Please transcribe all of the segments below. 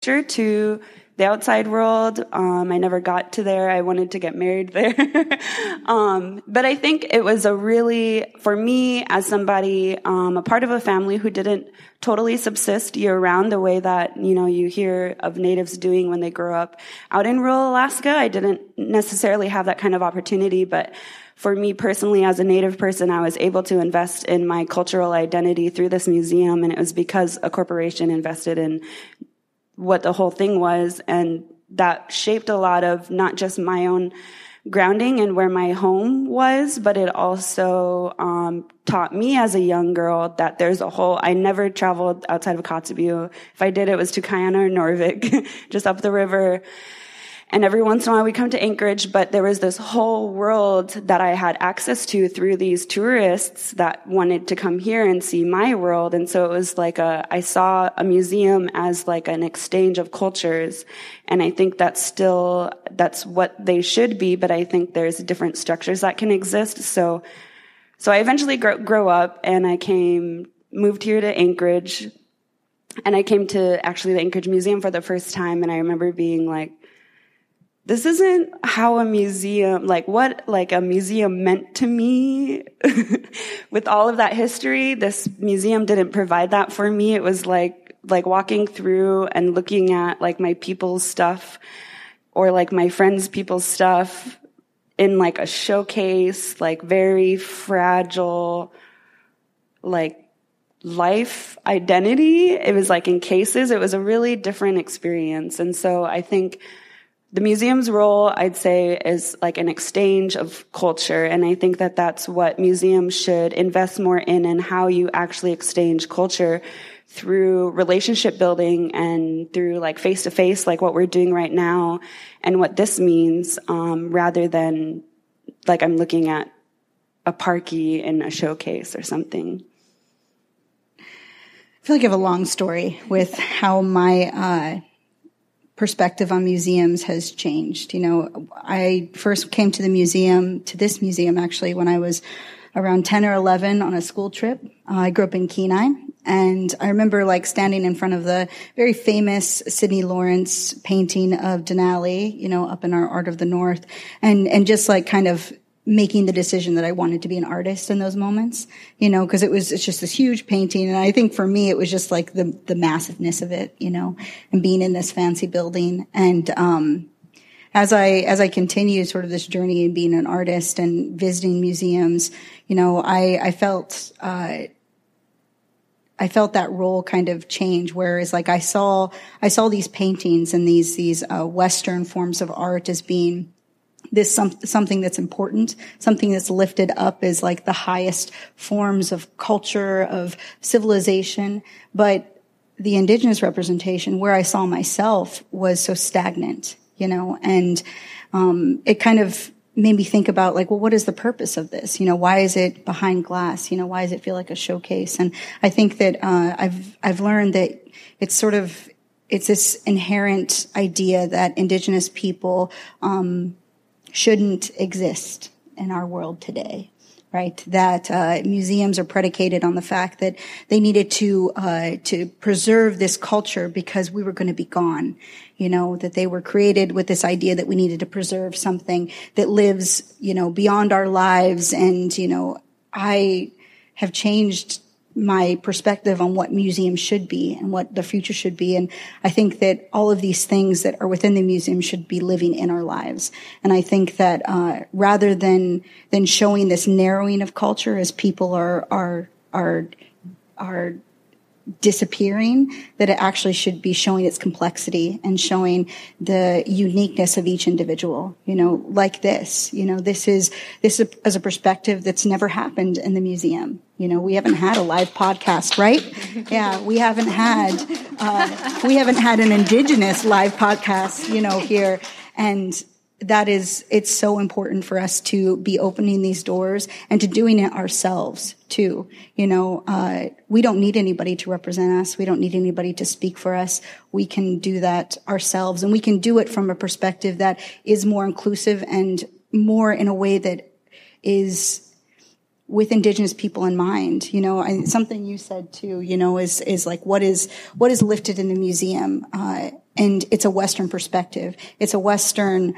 exposure to the outside world. I never got to there. I wanted to get married there. But I think it was for me as somebody, a part of a family who didn't totally subsist year round the way that, you hear of natives doing when they grow up out in rural Alaska. I didn't necessarily have that kind of opportunity, but for me personally, as a Native person, I was able to invest in my cultural identity through this museum, and it was because a corporation invested in what the whole thing was, and that shaped a lot of not just my own grounding and where my home was, but it also taught me as a young girl that there's I never traveled outside of Kotzebue. If I did, it was to Kayana or Norvik, just up the river. And every once in a while we come to Anchorage, but there was this whole world that I had access to through these tourists that wanted to come here and see my world. And so it was like I saw a museum as like an exchange of cultures. And I think that's what they should be, but I think there's different structures that can exist. So I eventually grow up, and I moved here to Anchorage, and I came to actually the Anchorage Museum for the first time. And I remember being like, this isn't how a museum meant to me. With all of that history, this museum didn't provide that for me. It was like walking through and looking at like my people's stuff or like my friends' people's stuff in like a showcase, like very fragile, like life identity. It was like in cases. It was a really different experience. And so I think the museum's role, I'd say, is like an exchange of culture. And I think that that's what museums should invest more in, and how you actually exchange culture through relationship building and through like face-to-face, like what we're doing right now and what this means, rather than like I'm looking at a parkie in a showcase or something. I feel like I have a long story with how my perspective on museums has changed. I first came to this museum actually, when I was around 10 or 11 on a school trip. I grew up in Kenai, and I remember like standing in front of the very famous Sidney Lawrence painting of Denali, up in our Art of the North, and just like kind of making the decision that I wanted to be an artist in those moments, because it's just this huge painting. And I think for me, it was just like the massiveness of it, and being in this fancy building. And, as I continue sort of this journey in being an artist and visiting museums, I felt that role kind of change, whereas like I saw these paintings and these Western forms of art as being something that's important, something that's lifted up as like the highest forms of culture, of civilization. But the indigenous representation, where I saw myself, was so stagnant, and it kind of made me think about like, well, what is the purpose of this? Why is it behind glass? Why does it feel like a showcase? And I think that I've learned that it's this inherent idea that indigenous people shouldn't exist in our world today, right? That museums are predicated on the fact that they needed to preserve this culture because we were going to be gone. That they were created with this idea that we needed to preserve something that lives, beyond our lives. And, I have changed my perspective on what museums should be and what the future should be. And I think that all of these things that are within the museum should be living in our lives. And I think that rather than showing this narrowing of culture as people are disappearing, that it actually should be showing its complexity and showing the uniqueness of each individual, like this. This is as a perspective that's never happened in the museum. We haven't had a live podcast, right? Yeah, we haven't had an indigenous live podcast, here. And it's so important for us to be opening these doors and to doing it ourselves too. We don't need anybody to represent us. We don't need anybody to speak for us. We can do that ourselves, and we can do it from a perspective that is more inclusive and more in a way that is with indigenous people in mind. Something you said too, is like what is lifted in the museum, And it's a Western perspective. It's a Western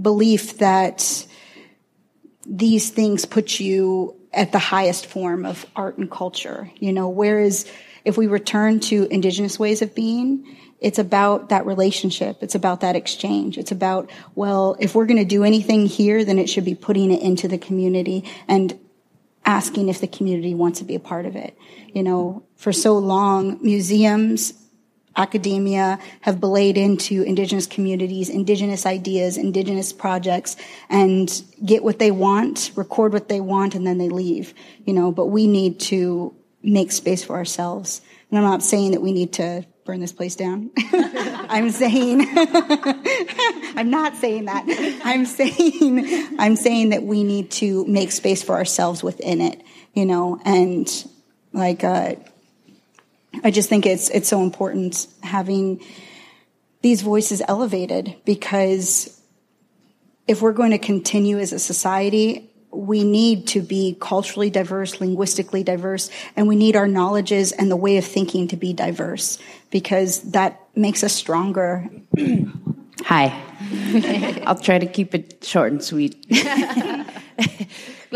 belief that these things put you at the highest form of art and culture, whereas if we return to indigenous ways of being, it's about that relationship. It's about that exchange. It's about, well, if we're going to do anything here, then it should be putting it into the community and asking if the community wants to be a part of it. For so long, museums, academia have belayed into indigenous communities, indigenous ideas, indigenous projects, and get what they want, record what they want, and then they leave. But we need to make space for ourselves. And I'm not saying that we need to burn this place down. I'm not saying that. I'm saying that we need to make space for ourselves within it, and I just think it's so important having these voices elevated, because if we're going to continue as a society, we need to be culturally diverse, linguistically diverse, and we need our knowledges and the way of thinking to be diverse, because that makes us stronger. Hi. I'll try to keep it short and sweet.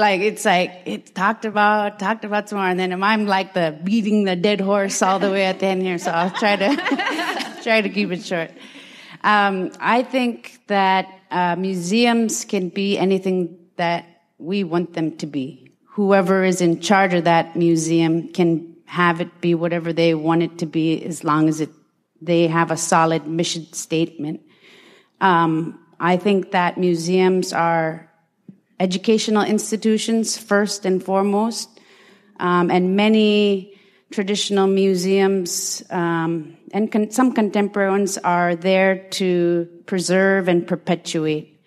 It talked about some more, and then I'm like the beating the dead horse all the way at the end here, so I'll try to keep it short. I think that museums can be anything that we want them to be. Whoever is in charge of that museum can have it be whatever they want it to be, as long as they have a solid mission statement. I think that museums are educational institutions first and foremost, and many traditional museums and some contemporary ones are there to preserve and perpetuate.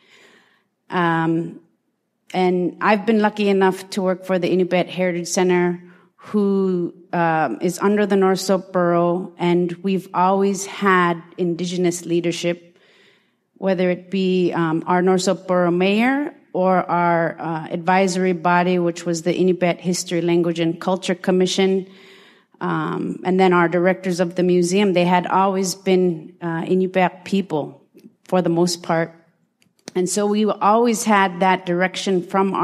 And I've been lucky enough to work for the Inupiat Heritage Center, who is under the North Slope Borough, and we've always had Indigenous leadership, whether it be our North Slope Borough Mayor or our advisory body, which was the Inupiat History, Language, and Culture Commission, and then our directors of the museum. They had always been Inupiat people for the most part. And so we always had that direction from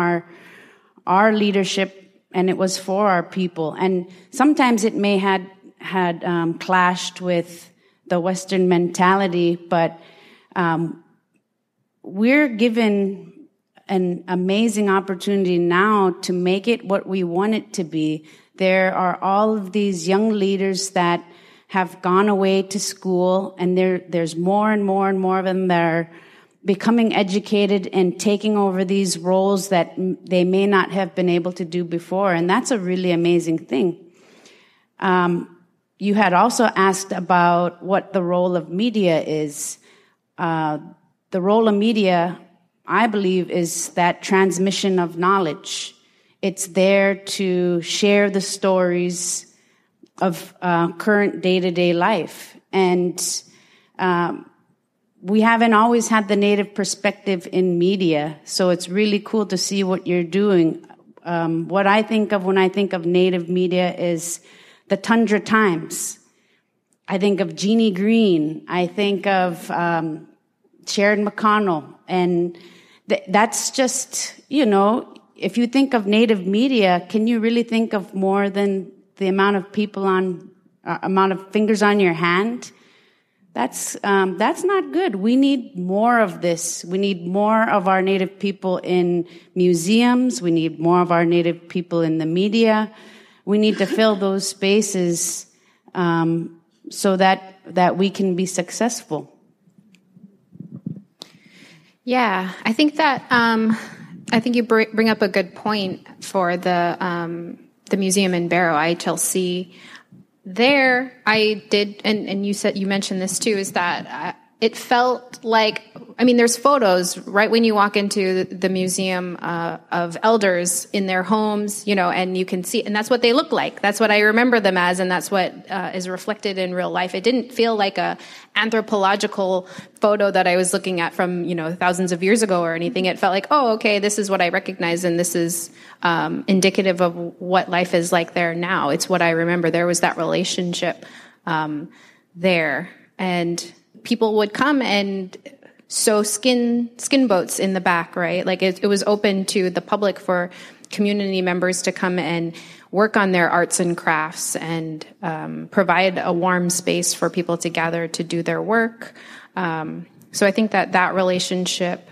our leadership, and it was for our people. And sometimes it may had clashed with the Western mentality, but we're given an amazing opportunity now to make it what we want it to be. There are all of these young leaders that have gone away to school, and there's more and more and more of them that are becoming educated and taking over these roles that they may not have been able to do before. And that's a really amazing thing. You had also asked about what the role of media is. The role of media, I believe, is that transmission of knowledge. It's there to share the stories of current day-to-day life. And we haven't always had the Native perspective in media, so it's really cool to see what you're doing. What I think of when I think of Native media is the Tundra Times. I think of Jeannie Green. I think of Sharon McConnell. And that's just, if you think of Native media, can you really think of more than the amount of people amount of fingers on your hand? That's not good. We need more of this. We need more of our Native people in museums. We need more of our Native people in the media. We need to fill those spaces so that we can be successful. Yeah, I think that I think you bring up a good point for the museum in Barrow, IHLC. There, I did, and you mentioned this too, is that it felt like, there's photos right when you walk into the museum of elders in their homes, and you can see, and that's what they look like. That's what I remember them as, and that's what is reflected in real life. It didn't feel like a anthropological photo that I was looking at from, thousands of years ago or anything. It felt like, oh, okay, this is what I recognize, and this is indicative of what life is like there now. It's what I remember. There was that relationship there. and people would come and sew skin boats in the back, right? Like it was open to the public for community members to come and work on their arts and crafts and provide a warm space for people to gather to do their work. So I think that relationship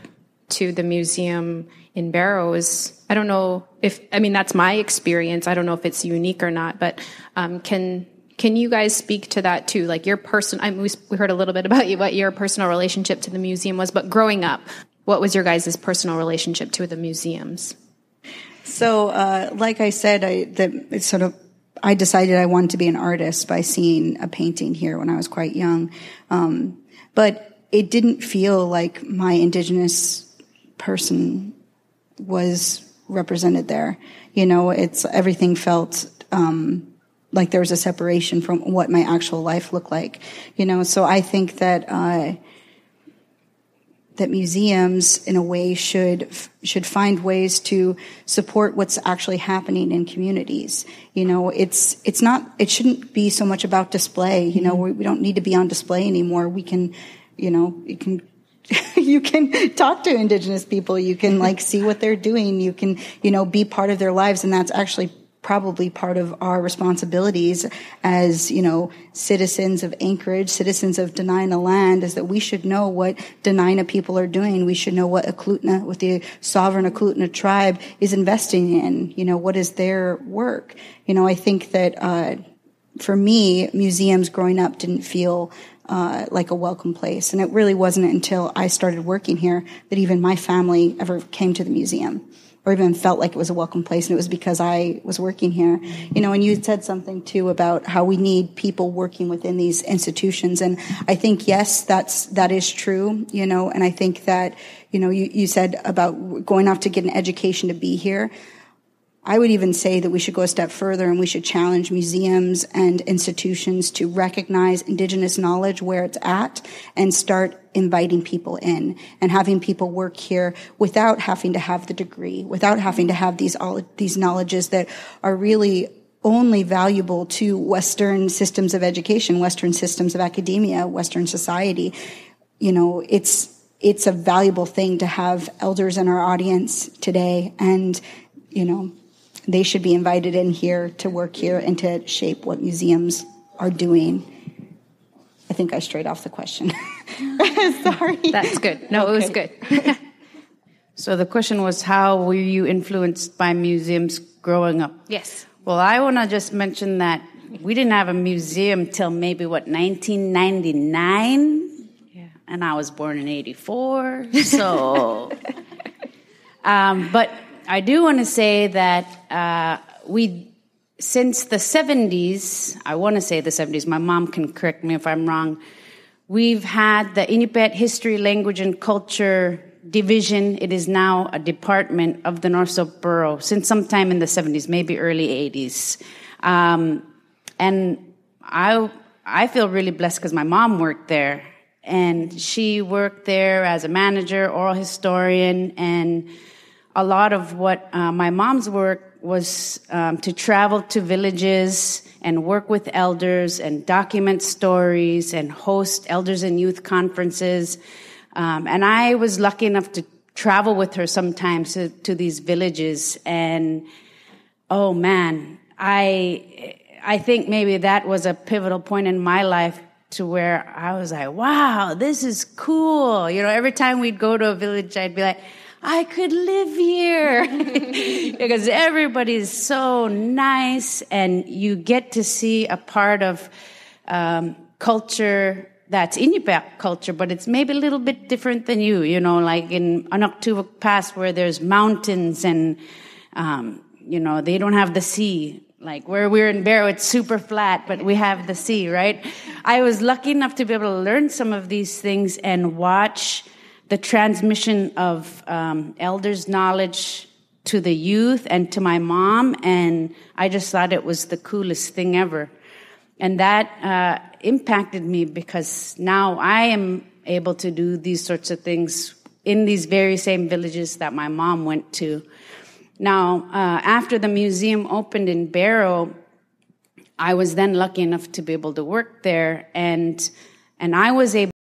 to the museum in Barrow is, I don't know that's my experience. I don't know if it's unique or not, but can you guys speak to that too? Like your we heard a little bit about what your personal relationship to the museum was, but growing up, what was your guys' personal relationship to the museums? So, like I said, I decided I wanted to be an artist by seeing a painting here when I was quite young. But it didn't feel like my Indigenous person was represented there. Everything felt, like there was a separation from what my actual life looked like. So I think that museums in a way should find ways to support what's actually happening in communities. It shouldn't be so much about display. We don't need to be on display anymore. We can, you can talk to Indigenous people. You can see what they're doing. You can, be part of their lives. And that's actually probably part of our responsibilities as, citizens of Anchorage, citizens of Dena'ina land, is that we should know what Dena'ina people are doing. We should know what the sovereign Eklutna tribe is investing in, what is their work. I think that, for me, museums growing up didn't feel like a welcome place. And it really wasn't until I started working here that even my family ever came to the museum or even felt like it was a welcome place. And it was because I was working here. And you said something too about how we need people working within these institutions. And I think, yes, that is true, and I think that, you said about going off to get an education to be here. I would even say that we should go a step further and we should challenge museums and institutions to recognize Indigenous knowledge where it's at and start inviting people in and having people work here without having to have the degree, without having to have these knowledges that are really only valuable to Western systems of education, Western systems of academia, Western society. It's a valuable thing to have elders in our audience today, and, they should be invited in here to work here and to shape what museums are doing. I think I strayed off the question. Sorry. That's good. No, okay. It was good. So the question was, how were you influenced by museums growing up? Yes. Well, I want to just mention that we didn't have a museum till maybe, 1999? Yeah. And I was born in 1984. So, but I do want to say that since the 70s, I want to say the 70s, my mom can correct me if I'm wrong, we've had the Inupiat History, Language, and Culture Division. It is now a department of the North Slope Borough since sometime in the 70s, maybe early 80s. And I feel really blessed because my mom worked there. And she worked there as a manager, oral historian, and a lot of what my mom's work was to travel to villages and work with elders and document stories and host elders and youth conferences. And I was lucky enough to travel with her sometimes to these villages. And, oh man, I think maybe that was a pivotal point in my life to where I was like, wow, this is cool. Every time we'd go to a village, I'd be like, I could live here because everybody is so nice, and you get to see a part of culture that's Inupiat culture, but it's maybe a little bit different than like in Anoktuva Pass where there's mountains and, they don't have the sea. Like where we're in Barrow, it's super flat, but we have the sea, right? I was lucky enough to be able to learn some of these things and watch the transmission of elders' knowledge to the youth and to my mom, and I just thought it was the coolest thing ever. And that impacted me because now I am able to do these sorts of things in these very same villages that my mom went to. Now, after the museum opened in Barrow, I was then lucky enough to be able to work there, and And I was able